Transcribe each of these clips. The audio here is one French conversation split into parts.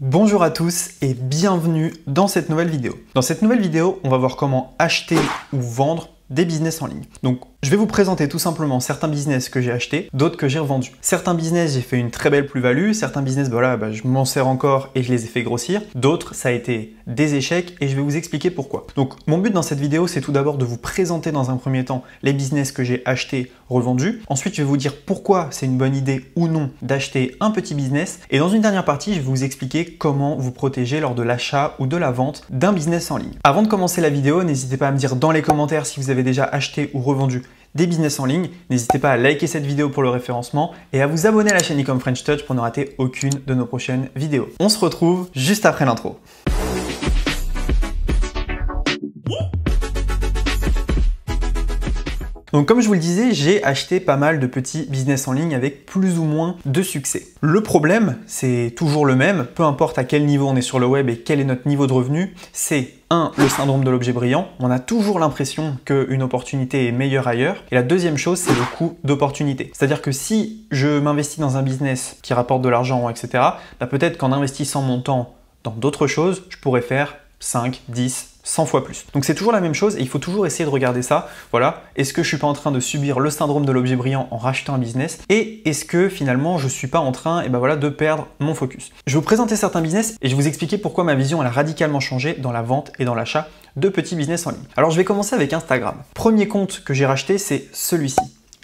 Bonjour à tous et bienvenue dans cette nouvelle vidéo. Dans cette nouvelle vidéo, on va voir comment acheter ou vendre des business en ligne. Donc, je vais vous présenter tout simplement certains business que j'ai achetés, d'autres que j'ai revendus. Certains business, j'ai fait une très belle plus-value. Certains business, je m'en sers encore et je les ai fait grossir. D'autres, ça a été des échecs et je vais vous expliquer pourquoi. Donc, mon but dans cette vidéo, c'est tout d'abord de vous présenter dans un premier temps les business que j'ai achetés, revendus. Ensuite, je vais vous dire pourquoi c'est une bonne idée ou non d'acheter un petit business. Et dans une dernière partie, je vais vous expliquer comment vous protéger lors de l'achat ou de la vente d'un business en ligne. Avant de commencer la vidéo, n'hésitez pas à me dire dans les commentaires si vous avez déjà acheté ou revendu des business en ligne. N'hésitez pas à liker cette vidéo pour le référencement et à vous abonner à la chaîne Ecom French Touch pour ne rater aucune de nos prochaines vidéos. On se retrouve juste après l'intro. Donc comme je vous le disais, j'ai acheté pas mal de petits business en ligne avec plus ou moins de succès. Le problème, c'est toujours le même, peu importe à quel niveau on est sur le web et quel est notre niveau de revenu, c'est le syndrome de l'objet brillant. On a toujours l'impression qu'une opportunité est meilleure ailleurs. Et la deuxième chose, c'est le coût d'opportunité. C'est-à-dire que si je m'investis dans un business qui rapporte de l'argent, etc., peut-être qu'en investissant mon temps dans d'autres choses, je pourrais faire 5, 10, 100 fois plus. Donc c'est toujours la même chose et il faut toujours essayer de regarder ça. Voilà, est-ce que je suis pas en train de subir le syndrome de l'objet brillant en rachetant un business et est-ce que finalement je suis pas en train de perdre mon focus. Je vais vous présenter certains business et je vais vous expliquer pourquoi ma vision elle a radicalement changé dans la vente et dans l'achat de petits business en ligne. Alors je vais commencer avec Instagram. Premier compte que j'ai racheté, c'est celui-ci,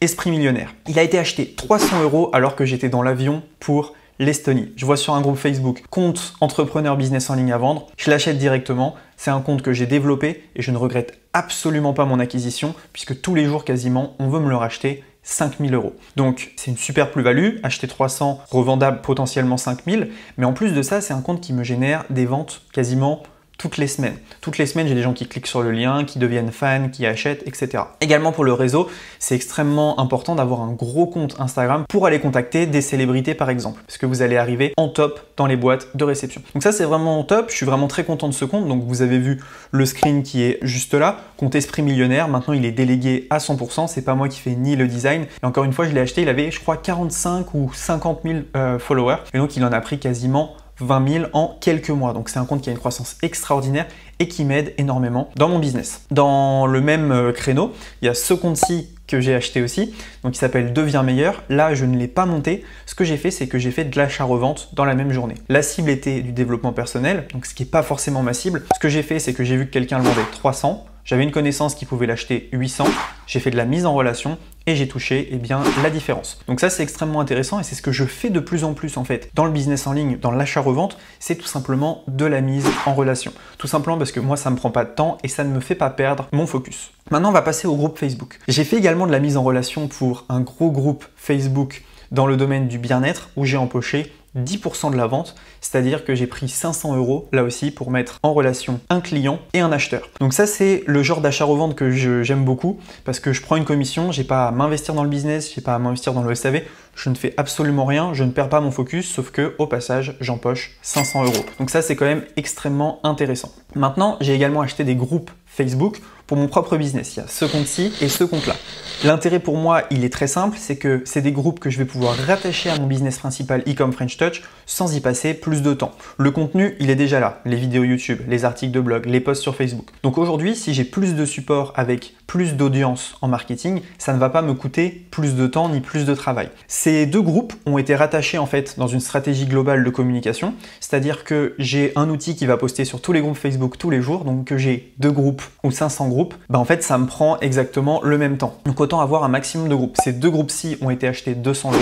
Esprit Millionnaire. Il a été acheté 300 € alors que j'étais dans l'avion pour l'Estonie. Je vois sur un groupe Facebook compte entrepreneur business en ligne à vendre. Je l'achète directement. C'est un compte que j'ai développé et je ne regrette absolument pas mon acquisition puisque tous les jours quasiment on veut me le racheter 5000 €. Donc c'est une super plus-value, acheter 300, revendable potentiellement 5000, mais en plus de ça, c'est un compte qui me génère des ventes quasiment toutes les semaines. Toutes les semaines, j'ai des gens qui cliquent sur le lien, qui deviennent fans, qui achètent, etc. Également pour le réseau, c'est extrêmement important d'avoir un gros compte Instagram pour aller contacter des célébrités par exemple, parce que vous allez arriver en top dans les boîtes de réception. Donc ça, c'est vraiment top. Je suis vraiment très content de ce compte. Donc vous avez vu le screen qui est juste là, compte Esprit Millionnaire. Maintenant, il est délégué à 100%. C'est pas moi qui fais ni le design. Et encore une fois, je l'ai acheté. Il avait, je crois, 45 ou 50 000 followers. Et donc, il en a pris quasiment 20 000 en quelques mois. Donc c'est un compte qui a une croissance extraordinaire et qui m'aide énormément dans mon business. Dans le même créneau, il y a ce compte-ci que j'ai acheté aussi, donc il s'appelle Deviens Meilleur. Là, je ne l'ai pas monté. Ce que j'ai fait, c'est que j'ai fait de l'achat-revente dans la même journée. La cible était du développement personnel, donc ce qui n'est pas forcément ma cible. Ce que j'ai fait, c'est que j'ai vu que quelqu'un le vendait 300. J'avais une connaissance qui pouvait l'acheter 800. J'ai fait de la mise en relation et j'ai touché la différence. Donc ça, c'est extrêmement intéressant et c'est ce que je fais de plus en plus en fait dans le business en ligne, dans l'achat-revente, c'est tout simplement de la mise en relation. Tout simplement parce que moi, ça ne me prend pas de temps et ça ne me fait pas perdre mon focus. Maintenant, on va passer au groupe Facebook. J'ai fait également de la mise en relation pour un gros groupe Facebook dans le domaine du bien-être où j'ai empoché 10% de la vente, c'est-à-dire que j'ai pris 500 € là aussi pour mettre en relation un client et un acheteur. Donc ça, c'est le genre d'achat-revente que j'aime beaucoup parce que je prends une commission, j'ai pas à m'investir dans le business, j'ai pas à m'investir dans le SAV, je ne fais absolument rien, je ne perds pas mon focus, sauf que au passage, j'empoche 500 €. Donc ça, c'est quand même extrêmement intéressant. Maintenant, j'ai également acheté des groupes Facebook pour mon propre business. Il y a ce compte-ci et ce compte-là. L'intérêt pour moi, il est très simple, c'est que c'est des groupes que je vais pouvoir rattacher à mon business principal Ecom French Touch sans y passer plus de temps. Le contenu, il est déjà là. Les vidéos YouTube, les articles de blog, les posts sur Facebook. Donc aujourd'hui, si j'ai plus de support avec plus d'audience en marketing, ça ne va pas me coûter plus de temps ni plus de travail. Ces deux groupes ont été rattachés en fait dans une stratégie globale de communication, c'est-à-dire que j'ai un outil qui va poster sur tous les groupes Facebook tous les jours, donc que j'ai 2 groupes ou 500 groupes, en fait ça me prend exactement le même temps. Donc autant avoir un maximum de groupes. Ces 2 groupes-ci ont été achetés 200 €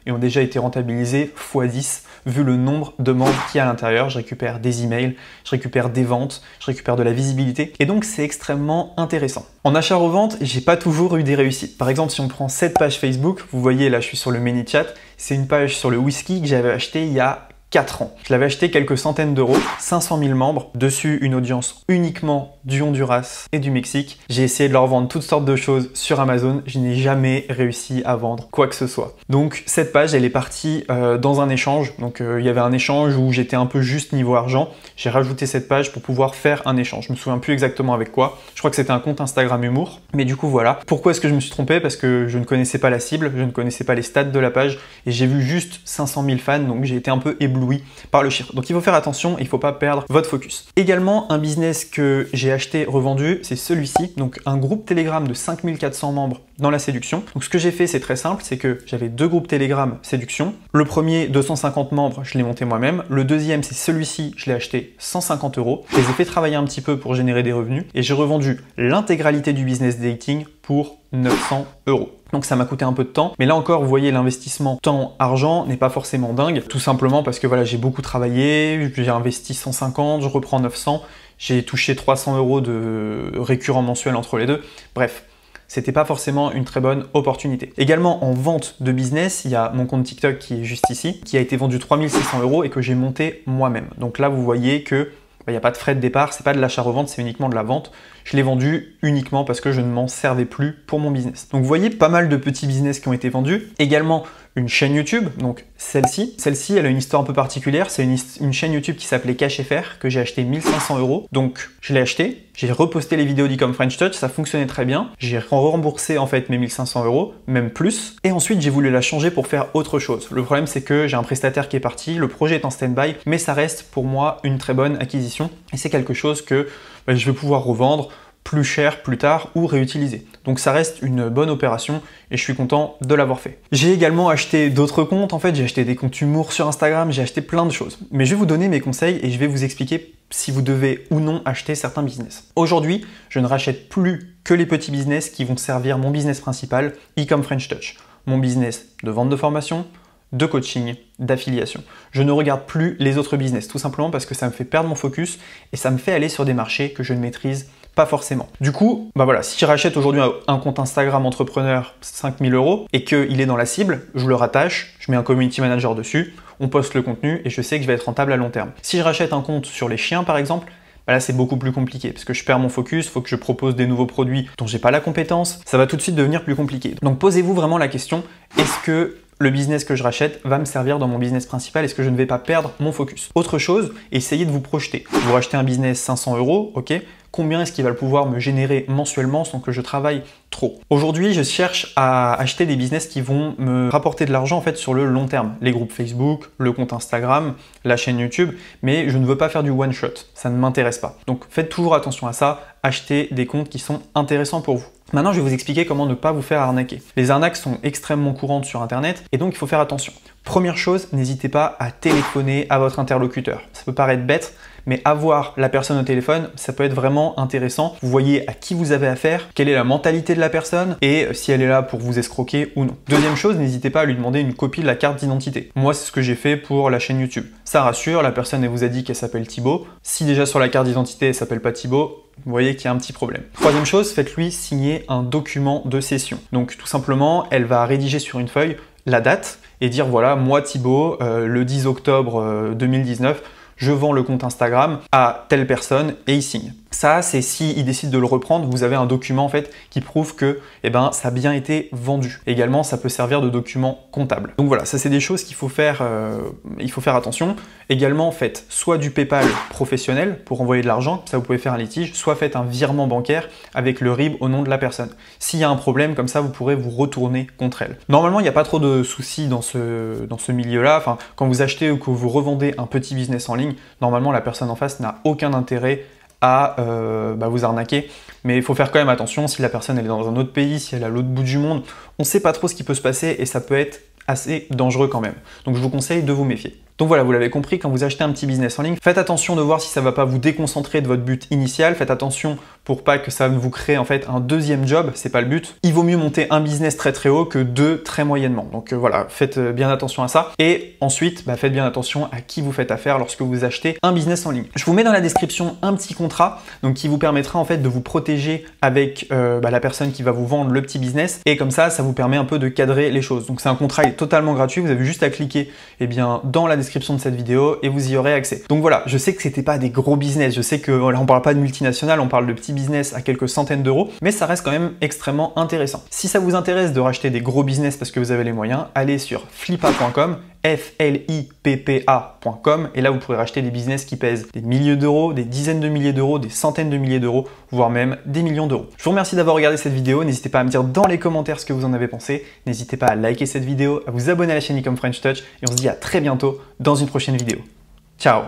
et ont déjà été rentabilisés x 10 vu le nombre de membres qu'il y a à l'intérieur. Je récupère des emails, je récupère des ventes, je récupère de la visibilité et donc c'est extrêmement intéressant. En achat-revente, j'ai pas toujours eu des réussites. Par exemple, si on prend cette page Facebook, vous voyez là je suis sur le ManyChat, c'est une page sur le whisky que j'avais acheté il y a 4 ans. Je l'avais acheté quelques centaines d'euros, 500 000 membres, dessus une audience uniquement du Honduras et du Mexique. J'ai essayé de leur vendre toutes sortes de choses sur Amazon, je n'ai jamais réussi à vendre quoi que ce soit. Donc cette page, elle est partie dans un échange. Donc il y avait un échange où j'étais un peu juste niveau argent. J'ai rajouté cette page pour pouvoir faire un échange. Je me souviens plus exactement avec quoi. Je crois que c'était un compte Instagram humour. Mais du coup voilà. Pourquoi est-ce que je me suis trompé? Parce que je ne connaissais pas la cible, je ne connaissais pas les stats de la page et j'ai vu juste 500 000 fans, donc j'ai été un peu ébloui ébloui par le chiffre. Donc il faut faire attention, il ne faut pas perdre votre focus. Également, un business que j'ai acheté, revendu, c'est celui-ci, donc un groupe Telegram de 5400 membres dans la séduction. Donc ce que j'ai fait, c'est très simple, c'est que j'avais 2 groupes Telegram séduction. Le premier, 250 membres, je l'ai monté moi-même. Le deuxième, c'est celui-ci, je l'ai acheté 150 €. Je les ai fait travailler un petit peu pour générer des revenus et j'ai revendu l'intégralité du business dating pour 900 €. Donc ça m'a coûté un peu de temps, mais là encore, vous voyez, l'investissement temps-argent n'est pas forcément dingue, tout simplement parce que voilà, j'ai beaucoup travaillé, j'ai investi 150, je reprends 900, j'ai touché 300 € de récurrent mensuel entre les deux. Bref, c'était pas forcément une très bonne opportunité. Également en vente de business, il y a mon compte TikTok qui est juste ici, qui a été vendu 3600 € et que j'ai monté moi-même. Donc là, vous voyez que il n'y a pas de frais de départ, c'est pas de l'achat-revente, c'est uniquement de la vente. Je l'ai vendu uniquement parce que je ne m'en servais plus pour mon business. Donc vous voyez pas mal de petits business qui ont été vendus. Également une chaîne YouTube, donc celle-ci. Celle-ci, elle a une histoire un peu particulière. C'est une chaîne YouTube qui s'appelait Cash.fr que j'ai acheté 1500 €. Donc je l'ai acheté, j'ai reposté les vidéos d'E-com French Touch, ça fonctionnait très bien. J'ai remboursé en fait mes 1500 €, même plus. Et ensuite, j'ai voulu la changer pour faire autre chose. Le problème, c'est que j'ai un prestataire qui est parti, le projet est en stand-by, mais ça reste pour moi une très bonne acquisition. Et c'est quelque chose que je vais pouvoir revendre plus cher plus tard ou réutiliser. Donc ça reste une bonne opération et je suis content de l'avoir fait. J'ai également acheté d'autres comptes, en fait j'ai acheté des comptes humour sur Instagram, j'ai acheté plein de choses. Mais je vais vous donner mes conseils et je vais vous expliquer si vous devez ou non acheter certains business. Aujourd'hui, je ne rachète plus que les petits business qui vont servir mon business principal, Ecom French Touch. Mon business de vente de formation, de coaching, d'affiliation. Je ne regarde plus les autres business, tout simplement parce que ça me fait perdre mon focus et ça me fait aller sur des marchés que je ne maîtrise pas forcément. Du coup, voilà, si je rachète aujourd'hui un compte Instagram entrepreneur 5000 € et qu'il est dans la cible, je le rattache, je mets un community manager dessus, on poste le contenu et je sais que je vais être rentable à long terme. Si je rachète un compte sur les chiens par exemple, là c'est beaucoup plus compliqué parce que je perds mon focus, il faut que je propose des nouveaux produits dont j'ai pas la compétence, ça va tout de suite devenir plus compliqué. Donc posez-vous vraiment la question, est-ce que le business que je rachète va me servir dans mon business principal? Est-ce que je ne vais pas perdre mon focus? Autre chose, essayez de vous projeter. Vous rachetez un business 500 €, ok? Combien est-ce qu'il va pouvoir me générer mensuellement sans que je travaille trop? Aujourd'hui, je cherche à acheter des business qui vont me rapporter de l'argent en fait sur le long terme. Les groupes Facebook, le compte Instagram, la chaîne YouTube, mais je ne veux pas faire du one shot. Ça ne m'intéresse pas. Donc faites toujours attention à ça. Achetez des comptes qui sont intéressants pour vous. Maintenant, je vais vous expliquer comment ne pas vous faire arnaquer. Les arnaques sont extrêmement courantes sur Internet et donc il faut faire attention. Première chose, n'hésitez pas à téléphoner à votre interlocuteur. Ça peut paraître bête, mais avoir la personne au téléphone, ça peut être vraiment intéressant. Vous voyez à qui vous avez affaire, quelle est la mentalité de la personne et si elle est là pour vous escroquer ou non. Deuxième chose, n'hésitez pas à lui demander une copie de la carte d'identité. Moi, c'est ce que j'ai fait pour la chaîne YouTube. Ça rassure, la personne elle vous a dit qu'elle s'appelle Thibaut. Si déjà sur la carte d'identité elle s'appelle pas Thibaut, vous voyez qu'il y a un petit problème. Troisième chose, faites-lui signer un document de cession. Donc tout simplement, elle va rédiger sur une feuille la date et dire voilà, moi Thibaut, le 10 octobre 2019, je vends le compte Instagram à telle personne et il signe. Ça, c'est s'il décide de le reprendre, vous avez un document en fait qui prouve que ça a bien été vendu. Également, ça peut servir de document comptable. Donc voilà, ça c'est des choses qu'il faut faire, attention. Également, faites soit du PayPal professionnel pour envoyer de l'argent, ça vous pouvez faire un litige, soit faites un virement bancaire avec le RIB au nom de la personne. S'il y a un problème, comme ça, vous pourrez vous retourner contre elle. Normalement, il n'y a pas trop de soucis dans ce milieu-là. Enfin, quand vous achetez ou que vous revendez un petit business en ligne, normalement, la personne en face n'a aucun intérêt à vous arnaquer, mais il faut faire quand même attention. Si la personne elle est dans un autre pays, si elle est à l'autre bout du monde, on ne sait pas trop ce qui peut se passer et ça peut être assez dangereux quand même. Donc je vous conseille de vous méfier. Donc voilà, vous l'avez compris, quand vous achetez un petit business en ligne, faites attention de voir si ça ne va pas vous déconcentrer de votre but initial, faites attention pour pas que ça vous crée en fait un deuxième job, c'est pas le but. Il vaut mieux monter un business très très haut que deux très moyennement. Donc voilà, faites bien attention à ça. Et ensuite, faites bien attention à qui vous faites affaire lorsque vous achetez un business en ligne. Je vous mets dans la description un petit contrat donc qui vous permettra en fait de vous protéger avec la personne qui va vous vendre le petit business et comme ça vous permet un peu de cadrer les choses. Donc c'est un contrat, il est totalement gratuit, vous avez juste à cliquer dans la description de cette vidéo et vous y aurez accès. Donc voilà, je sais que c'était pas des gros business, je sais que là on parle pas de multinationales, on parle de petits business à quelques centaines d'euros, mais ça reste quand même extrêmement intéressant. Si ça vous intéresse de racheter des gros business parce que vous avez les moyens, allez sur flippa.com flippa.com et là vous pourrez racheter des business qui pèsent des milliers d'euros, des dizaines de milliers d'euros, des centaines de milliers d'euros, voire même des millions d'euros. Je vous remercie d'avoir regardé cette vidéo, n'hésitez pas à me dire dans les commentaires ce que vous en avez pensé, n'hésitez pas à liker cette vidéo, à vous abonner à la chaîne Ecom French Touch et on se dit à très bientôt dans une prochaine vidéo. Ciao!